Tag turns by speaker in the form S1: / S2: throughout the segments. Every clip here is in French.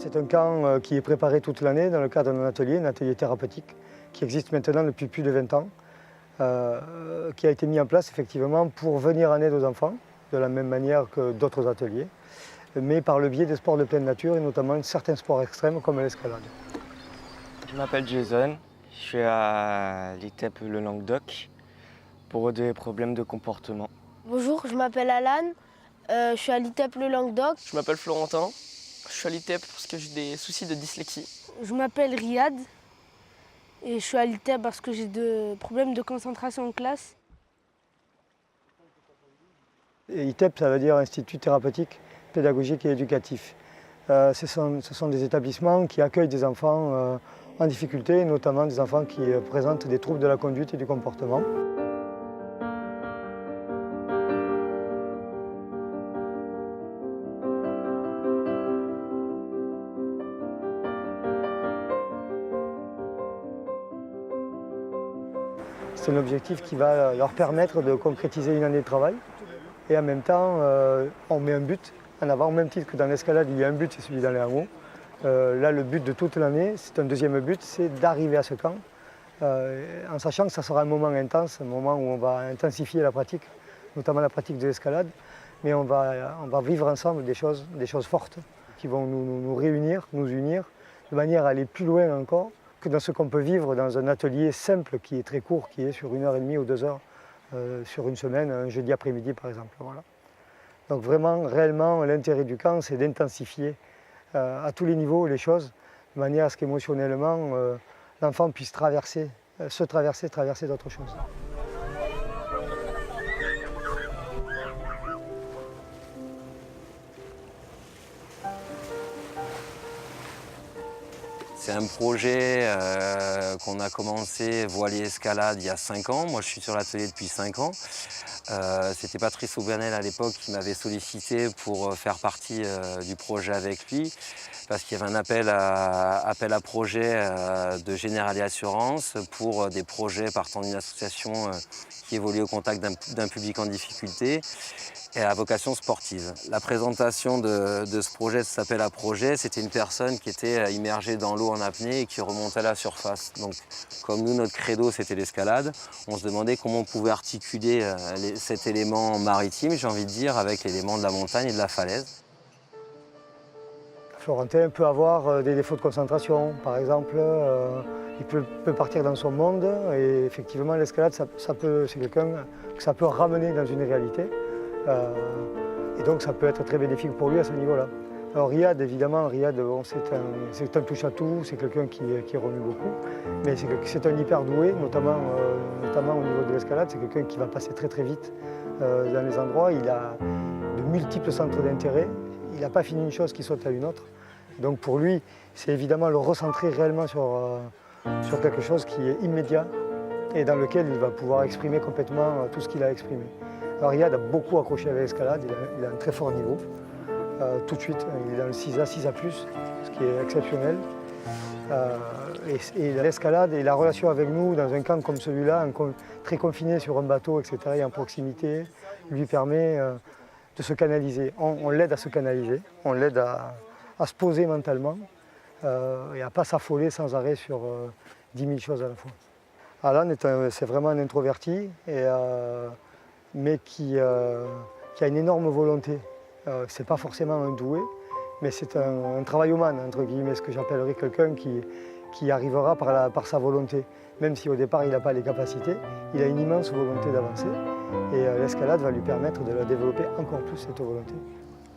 S1: C'est un camp qui est préparé toute l'année dans le cadre d'un atelier, un atelier thérapeutique, qui existe maintenant depuis plus de 20 ans, qui a été mis en place effectivement pour venir en aide aux enfants, de la même manière que d'autres ateliers, mais par le biais des sports de pleine nature et notamment certains sports extrêmes comme l'escalade.
S2: Je m'appelle Jason, je suis à l'ITEP le Languedoc pour des problèmes de comportement.
S3: Bonjour, je m'appelle Alan, je suis à l'ITEP le Languedoc.
S4: Je m'appelle Florentin, je suis à l'ITEP parce que j'ai des soucis de dyslexie.
S3: Je m'appelle Riyad et je suis à l'ITEP parce que j'ai des problèmes de concentration en classe.
S1: Et ITEP, ça veut dire Institut thérapeutique, pédagogique et éducatif. Ce sont des établissements qui accueillent des enfants en difficulté, notamment des enfants qui présentent des troubles de la conduite et du comportement. C'est un objectif qui va leur permettre de concrétiser une année de travail. Et en même temps, on met un but en avant, au même titre que dans l'escalade, il y a un but, c'est celui d'aller en haut. Là, le but de toute l'année, c'est un deuxième but, c'est d'arriver à ce camp, en sachant que ça sera un moment intense, un moment où on va intensifier la pratique, notamment la pratique de l'escalade, mais on va vivre ensemble des choses fortes qui vont nous réunir, nous unir, de manière à aller plus loin encore que dans ce qu'on peut vivre dans un atelier simple qui est très court, qui est sur 1h30 ou 2 heures sur une semaine, un jeudi après-midi par exemple. Voilà. Donc vraiment, réellement, l'intérêt du camp, c'est d'intensifier à tous les niveaux les choses, de manière à ce qu'émotionnellement, l'enfant puisse traverser d'autres choses.
S5: C'est un projet qu'on a commencé, voilier escalade, il y a 5 ans. Moi, je suis sur l'atelier depuis 5 ans. C'était Patrice Aubernel à l'époque qui m'avait sollicité pour faire partie du projet avec lui, parce qu'il y avait un appel à projet de Generali Assurance pour des projets partant d'une association qui évolue au contact d'un public en difficulté et à vocation sportive. La présentation de ce projet, de cet appel à projet, c'était une personne qui était immergée dans l'eau en apnée et qui remontait à la surface. Donc, comme nous, notre credo, c'était l'escalade, on se demandait comment on pouvait articuler cet élément maritime, j'ai envie de dire, avec l'élément de la montagne et de la falaise.
S1: Florentin peut avoir des défauts de concentration, par exemple, il peut partir dans son monde et effectivement l'escalade, c'est quelqu'un que ça peut ramener dans une réalité. Et donc ça peut être très bénéfique pour lui à ce niveau-là. Alors Riyad, évidemment, bon, c'est un touche-à-tout, c'est quelqu'un qui remue beaucoup, mais c'est un hyper doué, notamment au niveau de l'escalade, c'est quelqu'un qui va passer très très vite dans les endroits, il a de multiples centres d'intérêt, il n'a pas fini une chose qui saute à une autre. Donc pour lui, c'est évidemment le recentrer réellement sur quelque chose qui est immédiat et dans lequel il va pouvoir exprimer complètement tout ce qu'il a exprimé. Alors Riyad a beaucoup accroché avec l'escalade, il a un très fort niveau, tout de suite, il est dans le 6A, 6A+, ce qui est exceptionnel. Et l'escalade et la relation avec nous dans un camp comme celui-là, très confiné sur un bateau, etc., et en proximité, lui permet de se canaliser. On l'aide à se canaliser, on l'aide à se poser mentalement et à ne pas s'affoler sans arrêt sur 10 000 choses à la fois. Alan, c'est vraiment un introverti, mais qui a une énorme volonté. Ce n'est pas forcément un doué, mais c'est un travailloman, entre guillemets, ce que j'appellerais quelqu'un qui arrivera par sa volonté. Même si au départ il n'a pas les capacités, il a une immense volonté d'avancer et l'escalade va lui permettre de la développer encore plus, cette volonté.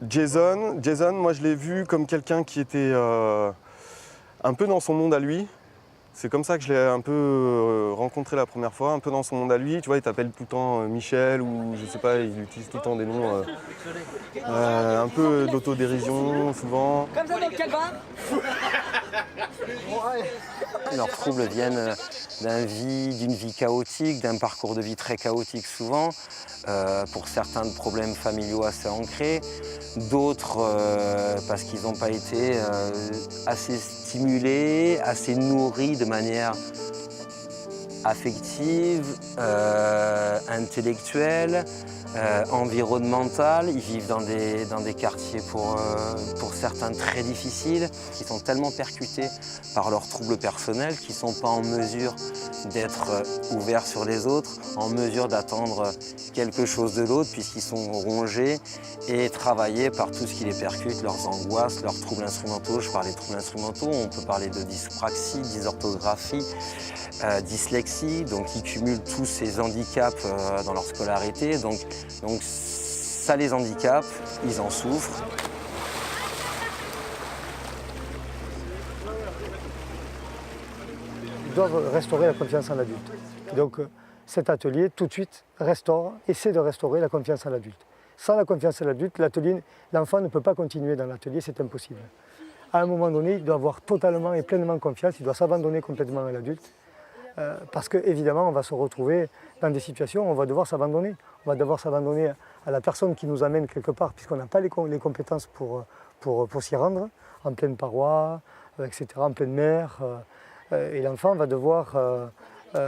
S6: Jason, moi je l'ai vu comme quelqu'un qui était un peu dans son monde à lui. C'est comme ça que je l'ai un peu rencontré la première fois, un peu dans son monde à lui. Tu vois, il t'appelle tout le temps Michel ou je sais pas, il utilise tout le temps des noms un peu d'autodérision souvent.
S4: Comme ça dans le calbar.
S5: Leurs troubles viennent d'une vie chaotique, d'un parcours de vie très chaotique souvent, pour certains de problèmes familiaux assez ancrés, d'autres parce qu'ils n'ont pas été assez stimulés, assez nourris de manière affective intellectuelle, environnementale. Ils vivent dans des quartiers pour certains très difficiles. Ils sont tellement percutés par leurs troubles personnels qu'ils ne sont pas en mesure d'être ouverts sur les autres, en mesure d'attendre quelque chose de l'autre puisqu'ils sont rongés et travaillés par tout ce qui les percute, leurs angoisses, leurs troubles instrumentaux. Je parlais de troubles instrumentaux, on peut parler de dyspraxie, dysorthographie, dyslexie, donc ils cumulent tous ces handicaps dans leur scolarité, donc ça les handicape, ils en souffrent.
S1: Ils doivent restaurer la confiance en l'adulte. Donc cet atelier, tout de suite, essaie de restaurer la confiance en l'adulte. Sans la confiance en l'adulte, l'enfant ne peut pas continuer dans l'atelier, c'est impossible. À un moment donné, il doit avoir totalement et pleinement confiance, il doit s'abandonner complètement à l'adulte. Parce qu'évidemment, on va se retrouver dans des situations où on va devoir s'abandonner. On va devoir s'abandonner à la personne qui nous amène quelque part, puisqu'on n'a pas les compétences pour s'y rendre, en pleine paroi, etc., en pleine mer. Et l'enfant va devoir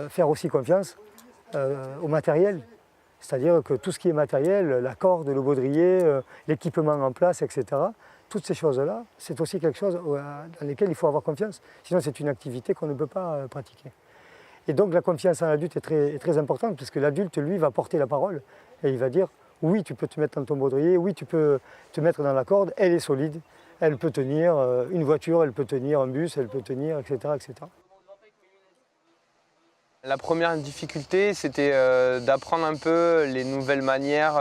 S1: faire aussi confiance au matériel. C'est-à-dire que tout ce qui est matériel, la corde, le baudrier, l'équipement en place, etc., toutes ces choses-là, c'est aussi quelque chose dans lesquelles il faut avoir confiance. Sinon, c'est une activité qu'on ne peut pas pratiquer. Et donc, la confiance en l'adulte est très importante, puisque l'adulte, lui, va porter la parole et il va dire « Oui, tu peux te mettre dans ton baudrier, oui, tu peux te mettre dans la corde, elle est solide, elle peut tenir une voiture, elle peut tenir un bus, elle peut tenir, etc. etc. »
S7: La première difficulté, c'était d'apprendre un peu les nouvelles manières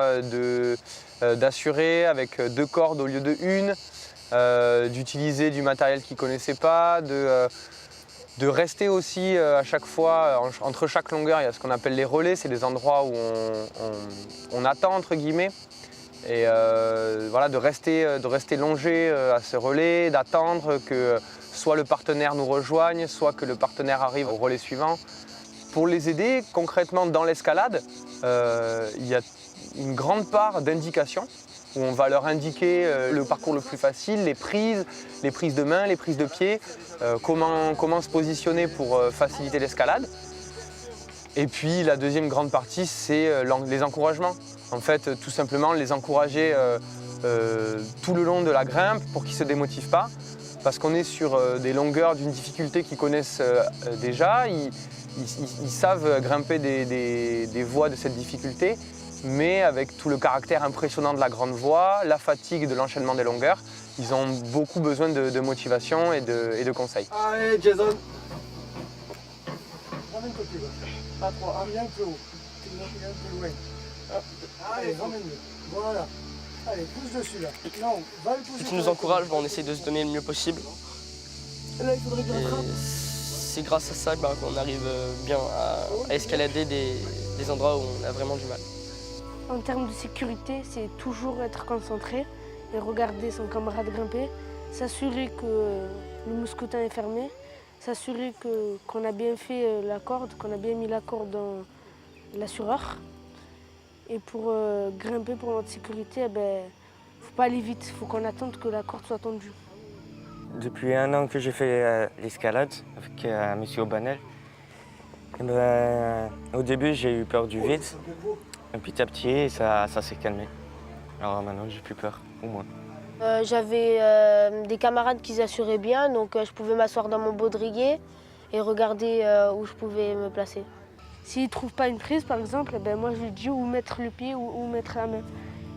S7: d'assurer avec 2 cordes au lieu de 1, d'utiliser du matériel qu'ils ne connaissaient pas, de rester aussi à chaque fois, entre chaque longueur, il y a ce qu'on appelle les relais, c'est des endroits où on attend, entre guillemets. Et voilà, de rester longé à ce relais, d'attendre que soit le partenaire nous rejoigne, soit que le partenaire arrive au relais suivant. Pour les aider concrètement dans l'escalade, il y a une grande part d'indication où on va leur indiquer le parcours le plus facile, les prises de main, les prises de pied, comment se positionner pour faciliter l'escalade. Et puis la deuxième grande partie, c'est les encouragements. En fait, tout simplement les encourager tout le long de la grimpe pour qu'ils ne se démotivent pas. Parce qu'on est sur des longueurs d'une difficulté qu'ils connaissent déjà. Ils savent grimper des voies de cette difficulté, mais avec tout le caractère impressionnant de la grande voie, la fatigue de l'enchaînement des longueurs, ils ont beaucoup besoin de motivation et de conseils.
S1: Allez, Jason. Ramène côté gauche. Pas trop, un peu haut. Un peu loin. Allez, ramène-le. Voilà. Allez, pousse dessus là. Non, va le pousser.
S4: Qui nous encourage, on essaie de se donner le mieux possible.
S1: Là, il faudrait bien attraper.
S4: C'est grâce à ça qu'on arrive bien à escalader des endroits où on a vraiment du mal.
S3: En termes de sécurité, c'est toujours être concentré et regarder son camarade grimper, s'assurer que le mousquetin est fermé, s'assurer qu'on a bien fait la corde, qu'on a bien mis la corde dans l'assureur. Et pour grimper pour notre sécurité, il ne faut pas aller vite, il faut qu'on attende que la corde soit tendue.
S2: Depuis 1 an que j'ai fait l'escalade avec M. Aubanel, au début j'ai eu peur du vide, et petit à petit ça s'est calmé. Alors maintenant j'ai plus peur, au moins.
S8: J'avais des camarades qui assuraient bien, donc je pouvais m'asseoir dans mon baudrier et regarder où je pouvais me placer.
S3: S'il ne trouve pas une prise par exemple, moi je lui dis où mettre le pied ou où mettre la main.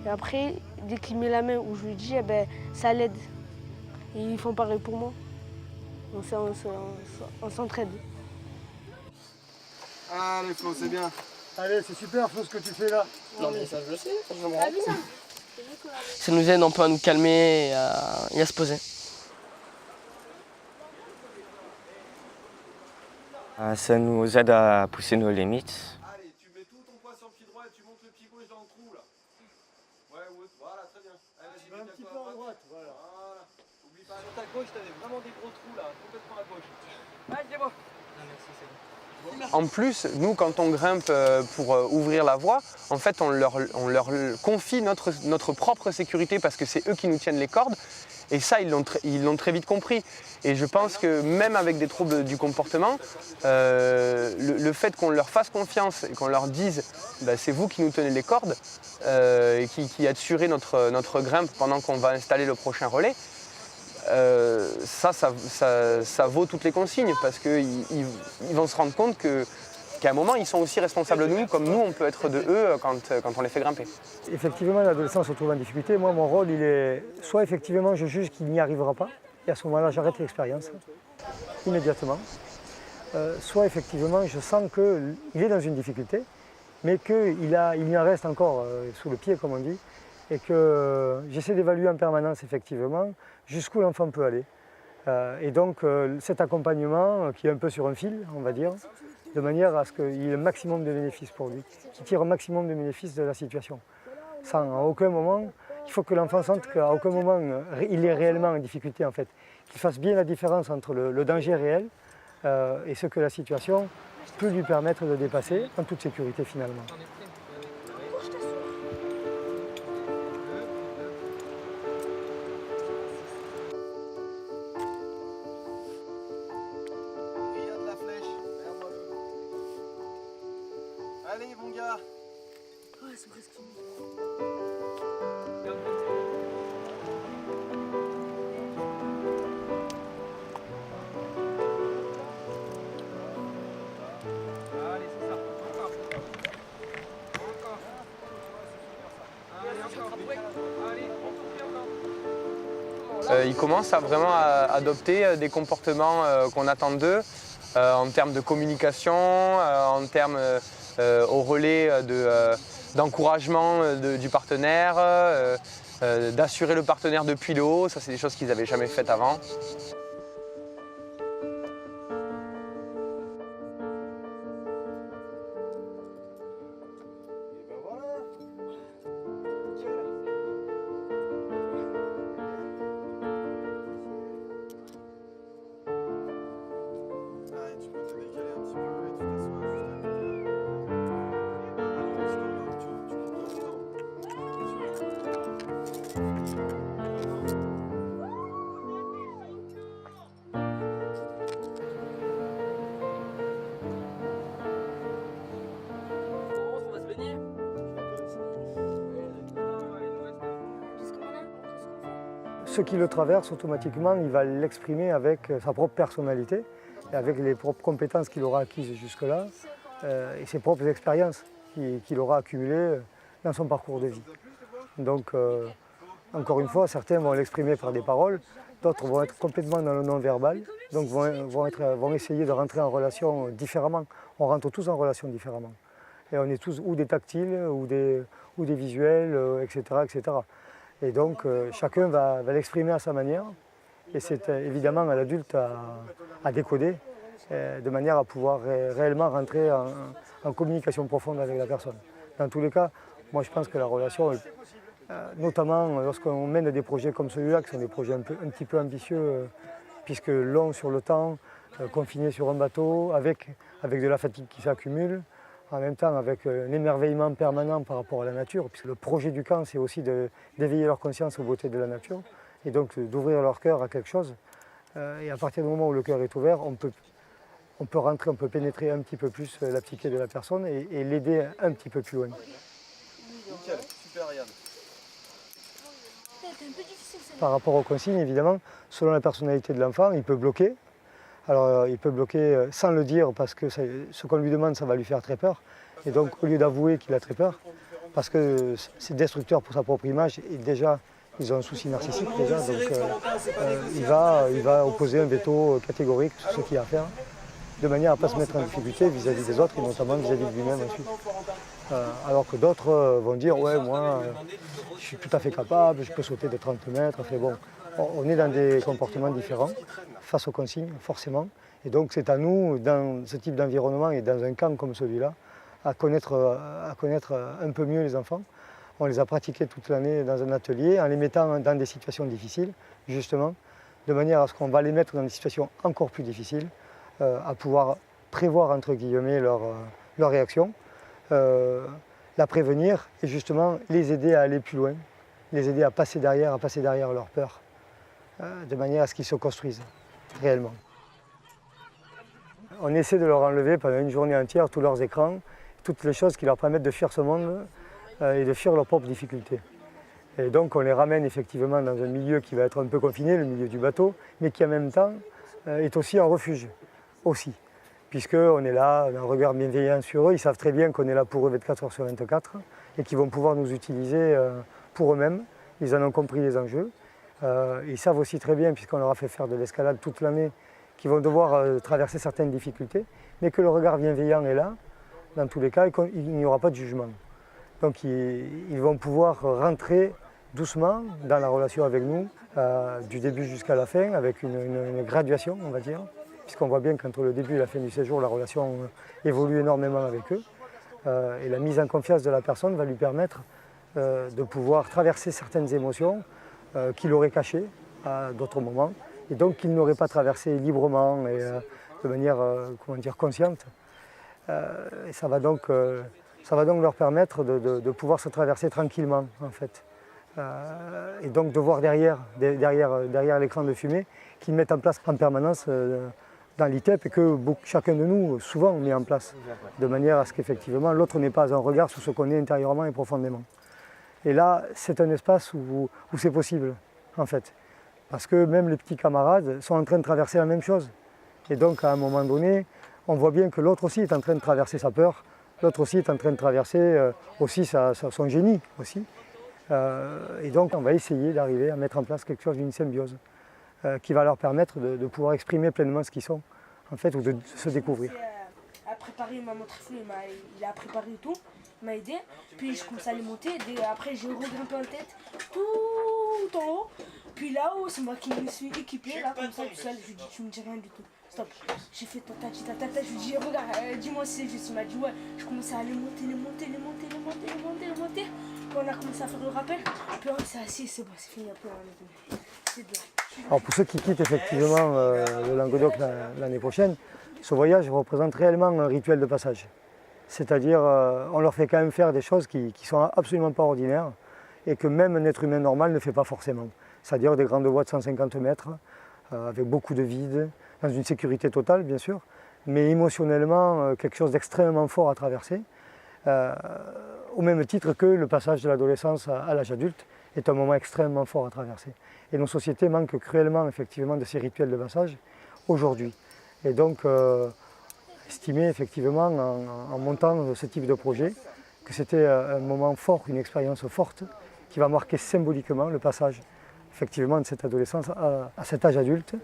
S3: Et après, dès qu'il met la main où je lui dis, ça l'aide. Et ils font pareil pour moi. On s'entraide.
S6: Allez Flo, c'est bien.
S1: Allez, c'est super Flo ce que tu fais là.
S4: Non mais ça je le sais, ça je me rends compte. Ça nous aide un peu à nous calmer et à se poser.
S2: Ça nous aide à pousser nos limites.
S6: Allez, tu mets tout ton poids sur le pied droit et tu montes le pied gauche dans le trou là. Ouais, voilà, très bien. Allez, vas-y,
S1: Un petit peu à droite, voilà.
S6: Voilà. Oublie pas, à ta gauche, t'avais vraiment des gros trous là, complètement à gauche. Allez, c'est bon.
S7: En plus, nous, quand on grimpe pour ouvrir la voie, en fait, on leur confie notre propre sécurité parce que c'est eux qui nous tiennent les cordes. Et ça, ils l'ont très vite compris. Et je pense que même avec des troubles du comportement, le fait qu'on leur fasse confiance et qu'on leur dise bah, c'est vous qui nous tenez les cordes et qui assurez notre grimpe pendant qu'on va installer le prochain relais, ça vaut toutes les consignes parce qu'ils vont se rendre compte qu'à un moment, ils sont aussi responsables de nous, comme nous, on peut être de eux quand on les fait grimper.
S1: Effectivement, l'adolescent se trouve en difficulté. Moi, mon rôle, il est soit effectivement, je juge qu'il n'y arrivera pas, et à ce moment-là, j'arrête l'expérience immédiatement. Soit effectivement, je sens qu'il est dans une difficulté, mais qu'il y en reste encore sous le pied, comme on dit, et que j'essaie d'évaluer en permanence, effectivement, jusqu'où l'enfant peut aller. Et donc, cet accompagnement, qui est un peu sur un fil, on va dire, de manière à ce qu'il ait un maximum de bénéfices pour lui, qu'il tire un maximum de bénéfices de la situation. Sans à aucun moment, il faut que l'enfant sente qu'à aucun moment il est réellement en difficulté en fait. Qu'il fasse bien la différence entre le danger réel et ce que la situation peut lui permettre de dépasser en toute sécurité finalement.
S6: Allez, mon gars.
S3: Ouais, c'est presque fini.
S9: Allez, c'est ça. Encore. Encore. Allez, encore. Allez, encore.
S7: Ils commencent à vraiment adopter des comportements qu'on attend d'eux en termes de communication, en termes au relais d'encouragement du partenaire, d'assurer le partenaire depuis le haut. Ça, c'est des choses qu'ils n'avaient jamais faites avant.
S1: Ce qui le traverse, automatiquement, il va l'exprimer avec sa propre personnalité, et avec les propres compétences qu'il aura acquises jusque-là, et ses propres expériences qu'il aura accumulées dans son parcours de vie. Donc, encore une fois, certains vont l'exprimer par des paroles, d'autres vont être complètement dans le non-verbal, donc vont essayer de rentrer en relation différemment. On rentre tous en relation différemment. Et on est tous ou des tactiles, ou des visuels, etc., etc. Et donc, chacun va l'exprimer à sa manière. Et c'est évidemment à l'adulte à décoder, de manière à pouvoir réellement rentrer en communication profonde avec la personne. Dans tous les cas, moi je pense que la relation, notamment lorsqu'on mène des projets comme celui-là, qui sont des projets un petit peu ambitieux, puisque longs sur le temps, confinés sur un bateau, avec de la fatigue qui s'accumule, en même temps avec un émerveillement permanent par rapport à la nature, puisque le projet du camp, c'est aussi d'éveiller leur conscience aux beautés de la nature, et donc d'ouvrir leur cœur à quelque chose. Et à partir du moment où le cœur est ouvert, on peut rentrer, on peut pénétrer un petit peu plus la psyché de la personne et l'aider un petit peu plus loin.
S6: Nickel, super Yann.
S1: Par rapport aux consignes, évidemment, selon la personnalité de l'enfant, il peut bloquer. Alors il peut bloquer sans le dire parce que ce qu'on lui demande, ça va lui faire très peur. Et donc au lieu d'avouer qu'il a très peur, parce que c'est destructeur pour sa propre image et déjà ils ont un souci narcissique déjà, donc il va opposer un veto catégorique sur ce qu'il y a à faire, de manière à ne pas se mettre en difficulté vis-à-vis des autres et notamment vis-à-vis de lui-même ensuite. Alors que d'autres vont dire ouais moi je suis tout à fait capable, je peux sauter de 30 mètres, enfin bon. On est dans des comportements différents face aux consignes, forcément. Et donc c'est à nous, dans ce type d'environnement et dans un camp comme celui-là, à connaître un peu mieux les enfants. On les a pratiqués toute l'année dans un atelier, en les mettant dans des situations difficiles, justement, de manière à ce qu'on va les mettre dans des situations encore plus difficiles, à pouvoir prévoir, entre guillemets, leur réaction, la prévenir et justement les aider à aller plus loin, les aider à passer derrière leur peur. de manière à ce qu'ils se construisent réellement. On essaie de leur enlever pendant une journée entière tous leurs écrans, toutes les choses qui leur permettent de fuir ce monde et de fuir leurs propres difficultés. Et donc on les ramène effectivement dans un milieu qui va être un peu confiné, le milieu du bateau, mais qui en même temps est aussi un refuge, aussi. Puisqu'on est là, on a un regard bienveillant sur eux, ils savent très bien qu'on est là pour eux 24 heures sur 24 et qu'ils vont pouvoir nous utiliser pour eux-mêmes. Ils en ont compris les enjeux. Ils savent aussi très bien, puisqu'on leur a fait faire de l'escalade toute l'année, qu'ils vont devoir traverser certaines difficultés, mais que le regard bienveillant est là, dans tous les cas, et qu'il n'y aura pas de jugement. Donc ils vont pouvoir rentrer doucement dans la relation avec nous, du début jusqu'à la fin, avec une graduation, on va dire, puisqu'on voit bien qu'entre le début et la fin du séjour, la relation évolue énormément avec eux. Et la mise en confiance de la personne va lui permettre de pouvoir traverser certaines émotions qu'il aurait cachées à d'autres moments, et donc qu'il n'aurait pas traversé librement et de manière consciente. Et ça va donc leur permettre de pouvoir se traverser tranquillement, en fait. Et donc de voir derrière l'écran de fumée qu'ils mettent en place en permanence dans l'ITEP et que chacun de nous, souvent, met en place, de manière à ce qu'effectivement l'autre n'ait pas un regard sur ce qu'on est intérieurement et profondément. Et là, c'est un espace où c'est possible, en fait. Parce que même les petits camarades sont en train de traverser la même chose. Et donc, à un moment donné, on voit bien que l'autre aussi est en train de traverser sa peur, l'autre aussi est en train de traverser aussi son génie, aussi. Et donc, on va essayer d'arriver à mettre en place quelque chose d'une symbiose qui va leur permettre de pouvoir exprimer pleinement ce qu'ils sont, en fait, ou de se découvrir.
S3: A préparé, il m'a montré, il a préparé tout, il m'a aidé, puis je commençais à les monter, après j'ai regrimpé en tête, tout en haut, puis là-haut c'est moi qui me suis équipé, là comme ça tout seul, je lui dis tu me dis rien du tout, stop, j'ai fait tata, je lui dis regarde, dis-moi si c'est juste, il m'a dit ouais, je commençais à les monter, puis on a commencé à faire le rappel, puis on s'est assis, c'est bon, c'est fini, après on a c'est bien.
S1: Alors pour ceux qui quittent effectivement le Languedoc l'année prochaine, ce voyage représente réellement un rituel de passage. C'est-à-dire, on leur fait quand même faire des choses qui ne sont absolument pas ordinaires et que même un être humain normal ne fait pas forcément. C'est-à-dire des grandes voies de 150 mètres, avec beaucoup de vide, dans une sécurité totale bien sûr, mais émotionnellement quelque chose d'extrêmement fort à traverser, au même titre que le passage de l'adolescence à l'âge adulte est un moment extrêmement fort à traverser. Et nos sociétés manquent cruellement effectivement de ces rituels de passage aujourd'hui. Et donc, estimer effectivement en montant ce type de projet que c'était un moment fort, une expérience forte qui va marquer symboliquement le passage effectivement de cette adolescence à cet âge adulte.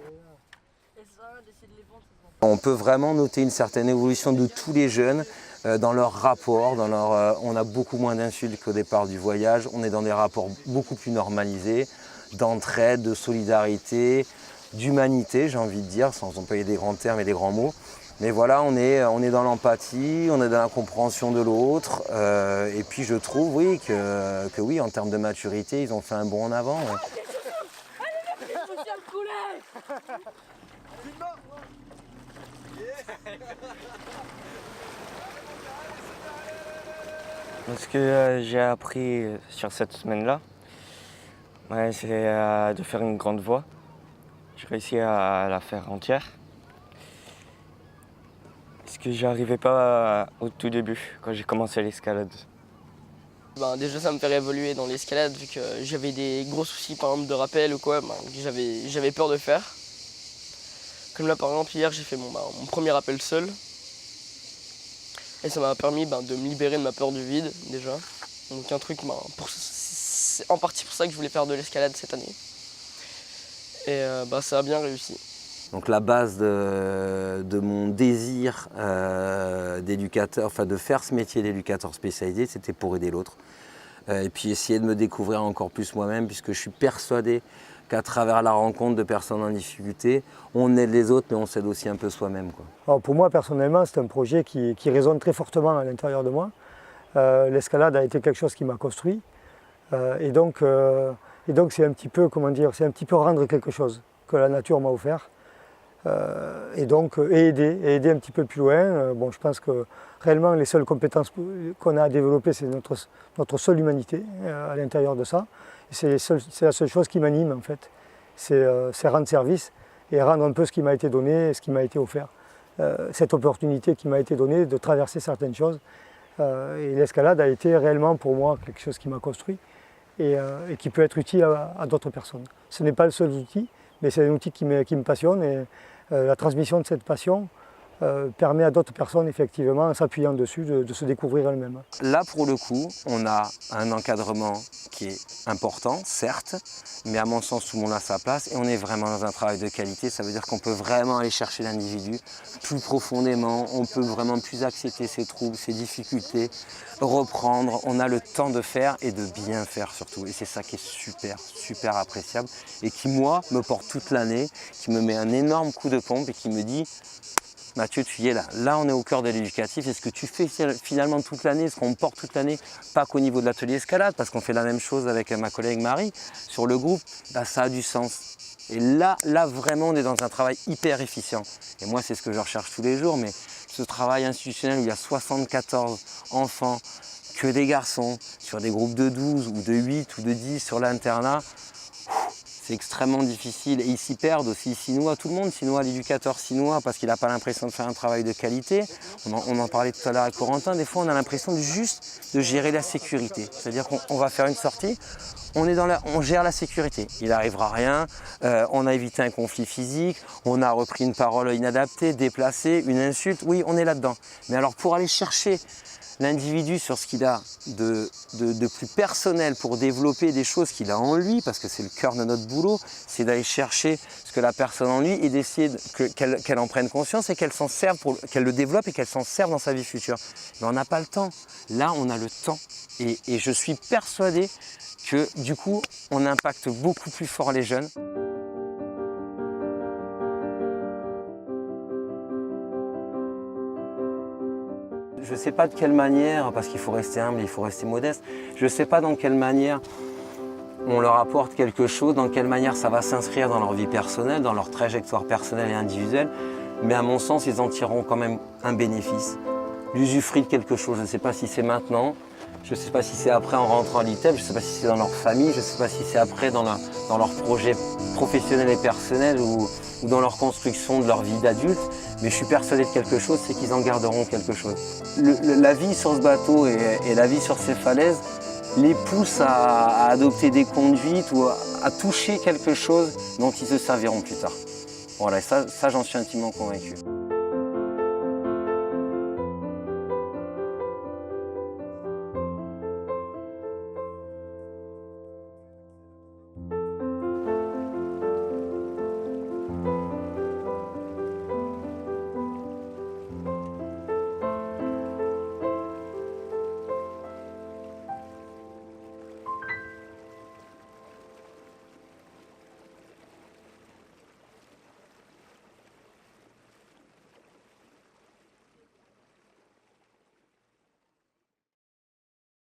S5: On peut vraiment noter une certaine évolution de tous les jeunes dans leur rapport, on a beaucoup moins d'insultes qu'au départ du voyage, on est dans des rapports beaucoup plus normalisés, d'entraide, de solidarité, d'humanité, j'ai envie de dire, sans employer des grands termes et des grands mots. Mais voilà, on est dans l'empathie, on est dans la compréhension de l'autre. Et puis je trouve, oui, que oui, en termes de maturité, ils ont fait un bond en avant. Ouais.
S2: Ce que j'ai appris sur cette semaine-là, c'est de faire une grande voie. J'ai réussi à la faire entière. Ce que j'arrivais pas au tout début, quand j'ai commencé l'escalade.
S4: Déjà ça me fait évoluer dans l'escalade vu que j'avais des gros soucis par exemple de rappel ou quoi, que j'avais peur de faire. Comme là par exemple hier j'ai fait mon premier rappel seul. Et ça m'a permis de me libérer de ma peur du vide déjà. Donc un truc, c'est en partie pour ça que je voulais faire de l'escalade cette année. Et ça a bien réussi.
S5: Donc la base de mon désir d'éducateur, enfin de faire ce métier d'éducateur spécialisé, c'était pour aider l'autre. Et puis essayer de me découvrir encore plus moi-même, puisque je suis persuadé qu'à travers la rencontre de personnes en difficulté, on aide les autres, mais on s'aide aussi un peu soi-même.
S1: Alors pour moi, personnellement, c'est un projet qui résonne très fortement à l'intérieur de moi. L'escalade a été quelque chose qui m'a construit. Et donc c'est un petit peu, c'est un petit peu rendre quelque chose que la nature m'a offert. Et aider un petit peu plus loin. Je pense que réellement les seules compétences qu'on a à développer, c'est notre seule humanité à l'intérieur de ça. C'est la seule chose qui m'anime en fait. c'est rendre service et rendre un peu ce qui m'a été donné, ce qui m'a été offert. Cette opportunité qui m'a été donnée de traverser certaines choses. Et l'escalade a été réellement pour moi quelque chose qui m'a construit et qui peut être utile à d'autres personnes. Ce n'est pas le seul outil, mais c'est un outil qui me passionne et la transmission de cette passion permet à d'autres personnes, effectivement, en s'appuyant dessus, de se découvrir elles-mêmes.
S5: Là, pour le coup, on a un encadrement qui est important, certes, mais à mon sens, tout le monde a sa place et on est vraiment dans un travail de qualité. Ça veut dire qu'on peut vraiment aller chercher l'individu plus profondément, on peut vraiment plus accepter ses troubles, ses difficultés, reprendre. On a le temps de faire et de bien faire surtout. Et c'est ça qui est super, super appréciable et qui, moi, me porte toute l'année, qui me met un énorme coup de pompe et qui me dit: Mathieu, tu y es là. Là, on est au cœur de l'éducatif. Et ce que tu fais finalement toute l'année, ce qu'on porte toute l'année, pas qu'au niveau de l'atelier escalade, parce qu'on fait la même chose avec ma collègue Marie sur le groupe, bah, ça a du sens. Et là, vraiment, on est dans un travail hyper efficient. Et moi, c'est ce que je recherche tous les jours. Mais ce travail institutionnel où il y a 74 enfants, que des garçons, sur des groupes de 12 ou de 8 ou de 10 sur l'internat, c'est extrêmement difficile et ils s'y perdent aussi, Sinois, tout le monde, Sinois, l'éducateur Sinois, parce qu'il n'a pas l'impression de faire un travail de qualité. On en parlait tout à l'heure avec Corentin, des fois on a l'impression juste de gérer la sécurité. C'est-à-dire qu'on va faire une sortie, on gère la sécurité, il n'arrivera rien, on a évité un conflit physique, on a repris une parole inadaptée, déplacée, une insulte, oui, on est là-dedans. Mais alors pour aller chercher l'individu sur ce qu'il a de plus personnel pour développer des choses qu'il a en lui, parce que c'est le cœur de notre boulot, c'est d'aller chercher ce que la personne en lui et d'essayer qu'elle en prenne conscience et qu'elle s'en serve, qu'elle le développe et qu'elle s'en serve dans sa vie future. Mais on n'a pas le temps. Là, on a le temps. Et je suis persuadé que du coup, on impacte beaucoup plus fort les jeunes. Je ne sais pas de quelle manière, parce qu'il faut rester humble, il faut rester modeste, je ne sais pas dans quelle manière on leur apporte quelque chose, dans quelle manière ça va s'inscrire dans leur vie personnelle, dans leur trajectoire personnelle et individuelle, mais à mon sens, ils en tireront quand même un bénéfice, l'usufruit de quelque chose. Je ne sais pas si c'est maintenant, je ne sais pas si c'est après en rentrant à l'ITEP, je ne sais pas si c'est dans leur famille, je ne sais pas si c'est après dans leur projet professionnel et personnel ou dans leur construction de leur vie d'adulte, mais je suis persuadé de quelque chose, c'est qu'ils en garderont quelque chose. La vie sur ce bateau et la vie sur ces falaises les pousse à adopter des conduites ou à toucher quelque chose dont ils se serviront plus tard. Voilà, ça j'en suis intimement convaincu.